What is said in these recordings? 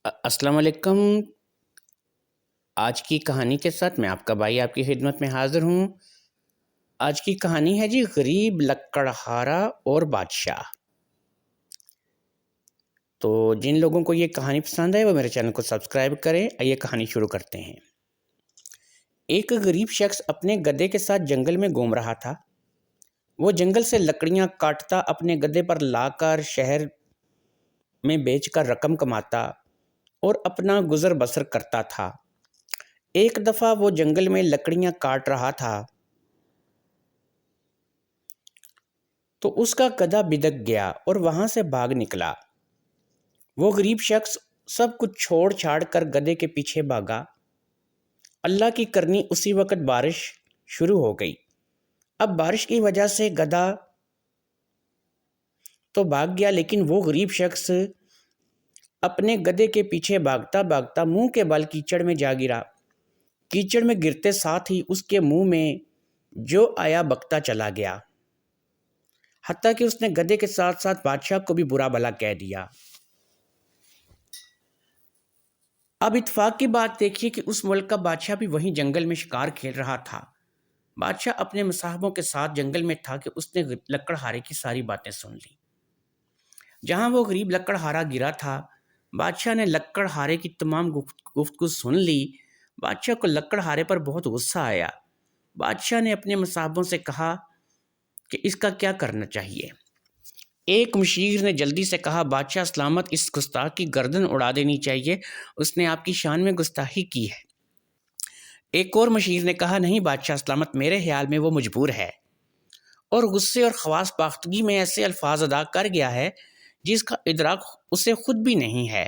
السلام علیکم۔ آج کی کہانی کے ساتھ میں آپ کا بھائی آپ کی خدمت میں حاضر ہوں۔ آج کی کہانی ہے جی غریب لکڑہارا اور بادشاہ۔ تو جن لوگوں کو یہ کہانی پسند ہے وہ میرے چینل کو سبسکرائب کریں۔ آئیے کہانی شروع کرتے ہیں۔ ایک غریب شخص اپنے گدھے کے ساتھ جنگل میں گھوم رہا تھا۔ وہ جنگل سے لکڑیاں کاٹتا، اپنے گدھے پر لا کر شہر میں بیچ کر رقم کماتا اور اپنا گزر بسر کرتا تھا۔ ایک دفعہ وہ جنگل میں لکڑیاں کاٹ رہا تھا تو اس کا گدھا بدک گیا اور وہاں سے بھاگ نکلا۔ وہ غریب شخص سب کچھ چھوڑ چھاڑ کر گدھے کے پیچھے بھاگا۔ اللہ کی کرنی اسی وقت بارش شروع ہو گئی۔ اب بارش کی وجہ سے گدھا تو بھاگ گیا، لیکن وہ غریب شخص اپنے گدھے کے پیچھے بھاگتا بھاگتا منہ کے بل کیچڑ میں جا گرا۔ کیچڑ میں گرتے ساتھ ہی اس کے منہ میں جو آیا بکتا چلا گیا، حتیٰ کہ اس نے گدھے کے ساتھ ساتھ بادشاہ کو بھی برا بھلا کہہ دیا۔ اب اتفاق کی بات دیکھیے کہ اس ملک کا بادشاہ بھی وہیں جنگل میں شکار کھیل رہا تھا۔ بادشاہ اپنے مصاحبوں کے ساتھ جنگل میں تھا کہ اس نے لکڑہارے کی ساری باتیں سن لی۔ جہاں وہ غریب لکڑہارا گرا تھا، بادشاہ نے لکڑہارے کی تمام گفتگو سن لی۔ بادشاہ کو لکڑہارے پر بہت غصہ آیا۔ بادشاہ نے اپنے مصاحبوں سے کہا کہ اس کا کیا کرنا چاہیے۔ ایک مشیر نے جلدی سے کہا، بادشاہ سلامت، اس گستاخ کی گردن اڑا دینی چاہیے، اس نے آپ کی شان میں گستاخی کی ہے۔ ایک اور مشیر نے کہا، نہیں بادشاہ سلامت، میرے خیال میں وہ مجبور ہے اور غصے اور خواص باختگی میں ایسے الفاظ ادا کر گیا ہے جس کا ادراک اسے خود بھی نہیں ہے۔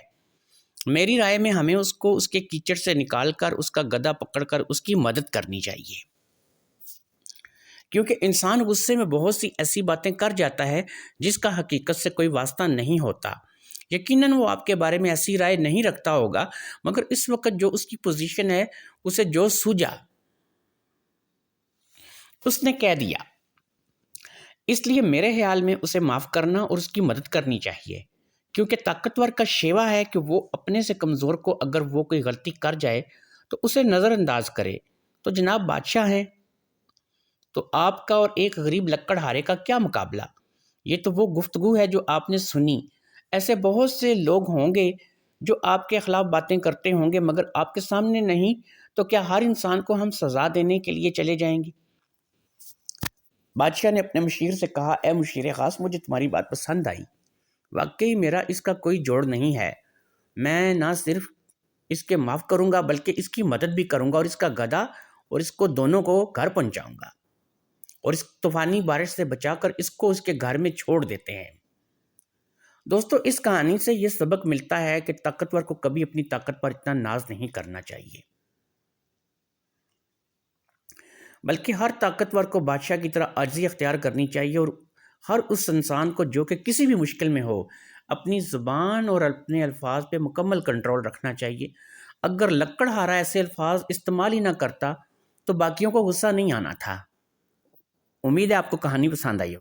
میری رائے میں ہمیں اس کو اس کے کیچڑ سے نکال کر اس کا گدھا پکڑ کر اس کی مدد کرنی چاہیے، کیونکہ انسان غصے میں بہت سی ایسی باتیں کر جاتا ہے جس کا حقیقت سے کوئی واسطہ نہیں ہوتا۔ یقیناً وہ آپ کے بارے میں ایسی رائے نہیں رکھتا ہوگا، مگر اس وقت جو اس کی پوزیشن ہے، اسے جو سوجا اس نے کہہ دیا۔ اس لیے میرے خیال میں اسے معاف کرنا اور اس کی مدد کرنی چاہیے، کیونکہ طاقتور کا شیوا ہے کہ وہ اپنے سے کمزور کو اگر وہ کوئی غلطی کر جائے تو اسے نظر انداز کرے۔ تو جناب بادشاہ ہیں تو آپ کا اور ایک غریب لکڑہارے کا کیا مقابلہ؟ یہ تو وہ گفتگو ہے جو آپ نے سنی۔ ایسے بہت سے لوگ ہوں گے جو آپ کے خلاف باتیں کرتے ہوں گے، مگر آپ کے سامنے نہیں، تو کیا ہر انسان کو ہم سزا دینے کے لیے چلے جائیں گے؟ بادشاہ نے اپنے مشیر سے کہا، اے مشیر خاص، مجھے تمہاری بات پسند آئی۔ واقعی میرا اس کا کوئی جوڑ نہیں ہے۔ میں نہ صرف اس کے معاف کروں گا بلکہ اس کی مدد بھی کروں گا اور اس کا گدھا اور اس کو دونوں کو گھر پہنچاؤں گا اور اس طوفانی بارش سے بچا کر اس کو اس کے گھر میں چھوڑ دیتے ہیں۔ دوستو، اس کہانی سے یہ سبق ملتا ہے کہ طاقتور کو کبھی اپنی طاقت پر اتنا ناز نہیں کرنا چاہیے، بلکہ ہر طاقتور کو بادشاہ کی طرح عاجزی اختیار کرنی چاہیے اور ہر اس انسان کو جو کہ کسی بھی مشکل میں ہو، اپنی زبان اور اپنے الفاظ پہ مکمل کنٹرول رکھنا چاہیے۔ اگر لکڑہارا ایسے الفاظ استعمال ہی نہ کرتا تو باقیوں کو غصہ نہیں آنا تھا۔ امید ہے آپ کو کہانی پسند آئی ہو۔